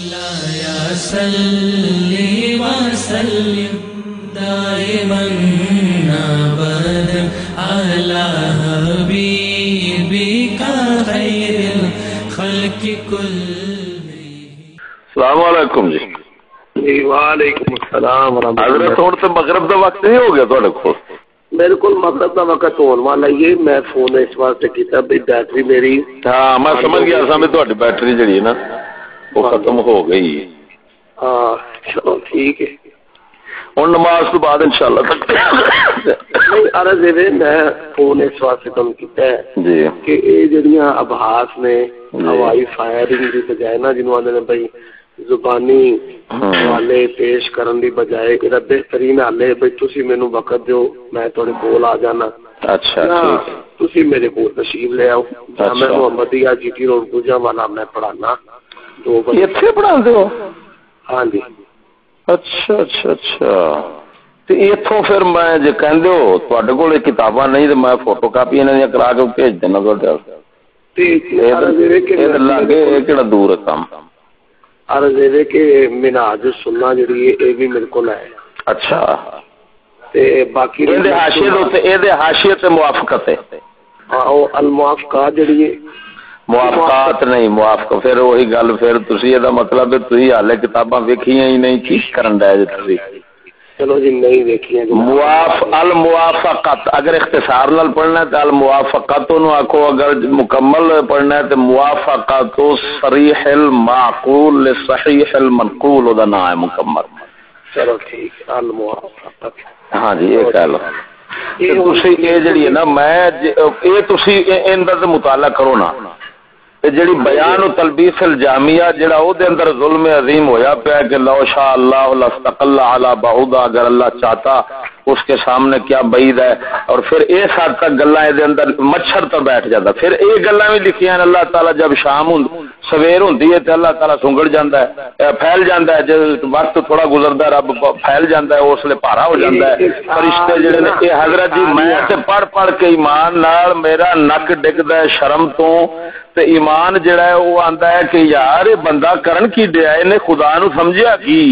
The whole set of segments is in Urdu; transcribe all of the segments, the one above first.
مولاي صل وسلم دائما ابدا على حبيبك خير الخلق كلهم. السلام علیکم جی. وعلیکم السلام ورحمۃ اللہ. حضرت ہوں تو مغرب کا وقت نہیں ہو گیا تھوڑے کو؟ بالکل مغرب کا وقت ہونے والا یہ میں فون اس واسطے کیتا بھی بیٹری میری ہاں میں سمجھ گیا سا بھی تہاڈی بیٹری جڑی ہے نا وہ ختم ہو گئی. ہاں چلو ٹھیک ہے. ہوں نماز تو بعد انشاءاللہ نہیں عرض ہے میں فون اس واسطے تم کیتا ہے جی کہ یہ جڑیاں ابحاث نے ہوائی فائرنگ دی بجائے نا جنہوں آدھے نے بھائی زبانی حوالے پیش کرن دی بجائے یہ بہترین حل ہے بھائی تسی مینوں وقت دیو میں تھوڑے کول آ جانا. اچھا تسی میرے کول تشریف لے آؤ. میں محمدیہ جی ٹی روڈ گجا والا میں پڑھانا 2 بجے. ایتھے پڑھاندے ہو؟ ہاں جی. اچھا اچھا اچھا. تے ایتھوں پھر میں جے کہندے ہو تواڈے کول کتاباں نہیں تے میں فوٹو کاپی انہاں دی کرا کے بھیج دینا تواڈے وال. تے اے لگے اے کیڑا دور ہے کام. عرض ہے کہ منہاج السنہ جڑی ہے اے بھی میرے کول ہے. اچھا تے باقی اے دے حاشیے تے اے دے حاشیے تے موافقت ہے. ہاں او الموافقات جڑی ہے موافقات نہیں موافق پھر وہی گل پھر تسی دا مطلب ہے تسی حالے کتاباں ویکھیاں ہی نہیں کی کرن دے جے تسی. چلو جی نہیں دیکھیاں الموافقت اگر اختصار نال پڑھنا ہے تو الموافقت نو آکھو. اگر مکمل پڑھنا ہے تو موافقت صریح المعقول لصحیح المنقول دا نام ہے مکمل. چلو ٹھیک ہے الموافقت. ہاں جی یہ کہہ لو. تسی یہ جڑی ہے نا میں یہ تسی ان دا مطالعہ کرو نا. جڑی بیان و تلبیس الجامیہ جڑا او دے اندر ظلم عظیم ہویا پیا کہ لو شاء اللہ لاستقل علی بعوضہ اگر اللہ چاہتا اس کے سامنے کیا بعید ہے. اور پھر اس حد تک گلاں دے اندر مچھر تو بیٹھ جاتا. پھر یہ گلاں بھی لکھیاں ہیں اللہ تعالی جب شام سویر ہوندی ہے تے اللہ تعالی سنگڑ جاندا ہے پھیل جاندا ہے. جب وقت تھوڑا گزردا ہے رب پھیل جاندا ہے اس لیے پارا ہو جاندا ہے. فرشتے جڑے نے اے حضرت جی میں تے پڑھ کے ایمان نال میرا نک ڈگدا ہے شرم تو تے ایمان جڑا ہے وہ آندا ہے کہ یار یہ بندہ کرن کی دیا ہے نے خدا نو سمجھیا کی.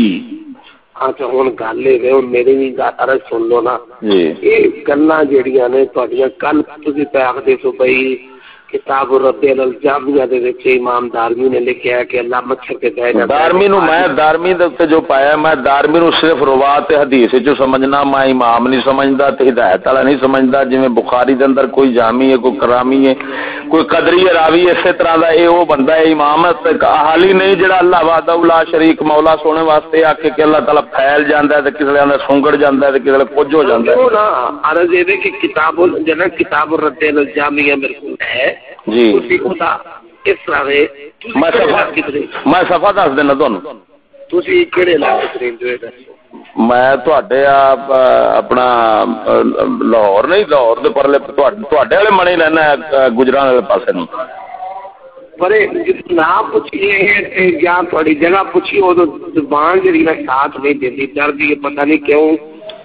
اچھا ہن گل اے ہن میری بھی عرض سن لو نا جی یہ گلاں جڑیاں نے تہاڈیاں کل تسی پیغ دے سو بھئی کتاب الرد الجامیہ دے وچ امام دارمی نے لکھیا ہے کہ اللہ مچھر کے بہ جاتا ہے. دارمی نو میں دارمی دے تے جو پایا میں دارمی نو صرف روات حدیث وچ سمجھنا میں امام نہیں سمجھدا تے ہدایت والا نہیں سمجھدا. جویں بخاری دے اندر کوئی جامی ہے کوئی کرامی ہے کوئی قدری ہے راوی اسی طرح دا اے او بندہ ہے امام تے حالی نہیں جڑا اللہ وحدہ لا شریک مولا سونے واسطے آکھے کہ اللہ تعالی پھیل جاندا ہے تے کسے نے سونگڑ جاندا ہے تے کسے نے کچھ ہو جاندا ہے. عرض یہ کہ کتاب جنا کتاب الرد الجامیہ میرے کول ہے جی اس طرح میں صفحہ دس دینا تانوں. تسی کیڑے علاقے ترین جو ہے میں تواڈے اپنا لاہور نہیں لاہور دے پرلے تواڈے والے منے رہنا گجران والے پاسے نوں. پر نام پوچھیے یا تھوڑی جگہ پوچھی وہ زبان جی ساتھ نہیں دیتی ڈرتی ہے پتہ نہیں کیوں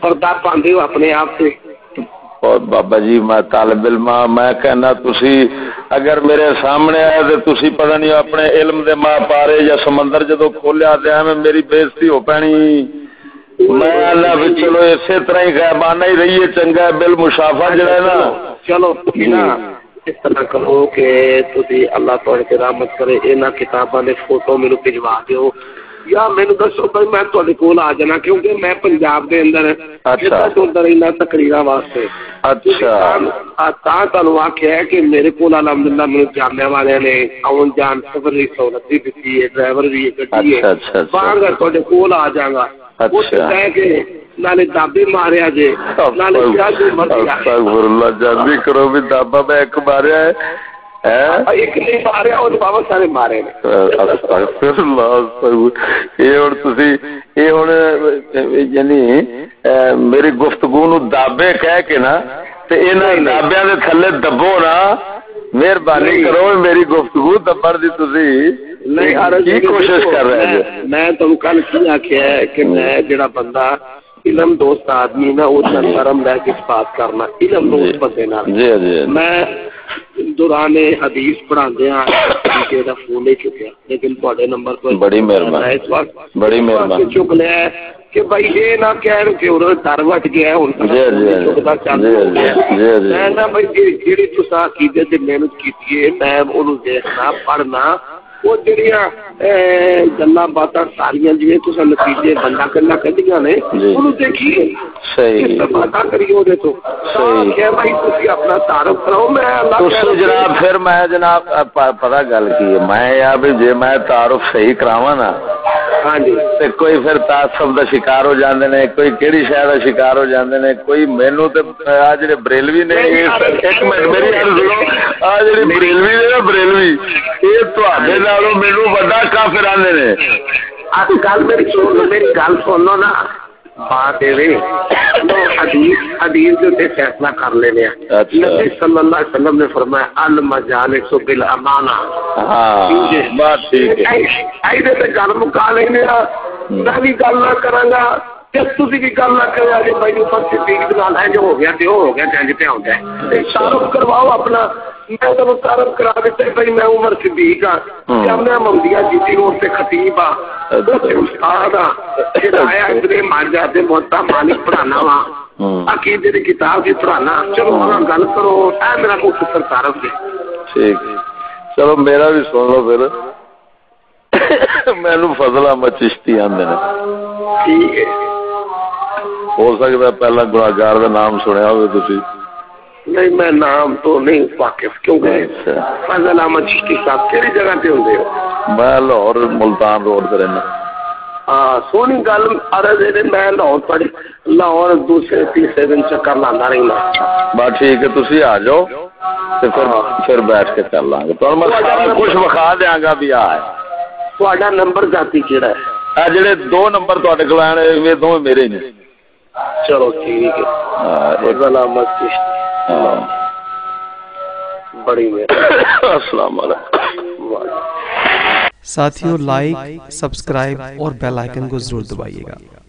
پردہ پاندے ہو اپنے آپ سے. اور بابا جی میں طالب علم میں کہنا تسی اگر میرے سامنے آئے تو تسی پتہ نہیں اپنے علم دے ماں پارے یا سمندر جدو کھولیا تے میں میری بےزتی ہو پینی. میں اللہ بھی چلو اسی طرح ہی غیبانہ ہی رہیے چنگا ہے بالمشافہ جڑا ہے نا. چلو نا اس طرح کرو کہ تسی اللہ تعالی کی رحمت کرے انہاں کتاباں دے فوٹو مینوں بھجوا دیو یا مینوں دسو بھائی میں تہاڈے کول آ جانا کیونکہ میں پنجاب دے اندر جدہ ٹردا رہنا تقریراں واسطے. اچھا تاں تانوں آکھیا ہے کہ میرے کول الحمدللہ میرے جامعہ والے نے آون جان سفر دی سہولت بھی دتی ہے ڈرائیور بھی گڈی ہے باہر تہاڈے کول آ جاگا. اچھا کہ نالے دابے ماریا جے نالے استغفر اللہ جلدی کرو بھی دابا میں ایک ماریا ہے ایک نہیں ماریا اور بابا سارے مارے نے. استغفر اللہ یہ ہن تسی یہ ہن یعنی میری گفتگو نو دابے کہہ کے نا تے انہاں دابیاں دے تھلے دبو نا مہربانی کرو میری گفتگو دبر دی تسی نہیں کی کوشش کر رہے ہیں. میں تم کل کی آخیا ہے کہ میں جڑا بندہ علم دوست آدمی نا وہ شرم لے کے بات کرنا علم دوست بندے نال میں دوران حدیث پڑھاندے ہیں کہ دا فون نہیں چکیا لیکن تواڈے نمبر پر بڑی مہربانی بڑی مہربانی چک لیا کہ بھائی یہ نہ کہہ کہ انہوں در وٹ گیا ہن میں نہ بھائی جیڑی تساں عقیدے تے محنت کیتی ہے میں انہوں دیکھنا پڑھنا وہ جڑیاں گلاں باتاں ساریاں جویں تساں نتیجے بندہ کرنا کڈیاں نے انہوں دیکھیے صحیح باتاں کریو دے تو صحیح کہ بھائی تسی اپنا تعارف کراؤ میں اللہ تسی جناب پھر میں جناب پتہ گل کی ہے میں یا بھی جے میں تعارف صحیح کراواں نا ہاں جی تے کوئی پھر تعصب دا شکار ہو جاندے نے کوئی کیڑی شے دا شکار ہو جاندے نے کوئی مینوں تے آ جڑے بریلوی نے ایک منٹ میری گل سنو آ جڑے بریلوی نے نا بریلوی اے تواڈے نالوں مینوں بڑا کافر آندے نے اج کل میری گل سنو نا بات حدیث جو فیصلہ کر لینے نبی صلی اللہ علیہ وسلم نے فرمایا المجالس بالامانہ بات ٹھیک ہے ایدے تے گل مکا لینے میں بھی گل نہ کراں گا تسی بھی گل نہ کرو جی بھائی اوپر صدیق نال ہے جو ہو گیا تے ہو گیا جنج پہ ہوندا ہے تعارف کرواؤ اپنا میں تو تعارف کرا دیتے بھائی میں عمر صدیق ہاں جامعہ محمدیہ جی روڈ سے خطیب ہاں استاد ہاں ہدایہ ابن ماجہ دے موطا مالک پڑھانا وا عقیدے دی کتاب بھی پڑھانا چلو ہاں گل کرو اے میرا مختصر تعارف دے ٹھیک چلو میرا بھی سن لو پھر مینوں فضل احمد چشتی آندے نے ٹھیک ہے ہو سکتا ہے پہلا گناہگار دا نام سنیا ہوئے تسی نہیں میں نام تو نہیں واقف کیونکہ فضل احمد چشتی صاحب کیڑی جگہ تے ہوندے ہو میں لاہور ملتان روڈ تے رہنا سونی گل عرض ہے میں لاہور پڑھی لاہور دوسرے تیسرے دن چکر لانا رہنا بات ٹھیک ہے تسی آ جاؤ تے پھر بیٹھ کے کر لیں گے تو میں سارا کچھ وکھا دیاں گا بھی آ ہے تہاڈا نمبر ذاتی کیڑا ہے جڑے دو نمبر تہاڈے کول آنے یہ دو میرے نے چلو ٹھیک ہے فضل احمد چشتی بڑی السلام علیکم ساتھیوں لائک سبسکرائب اور بیل آئیکن کو ضرور دبائیے گا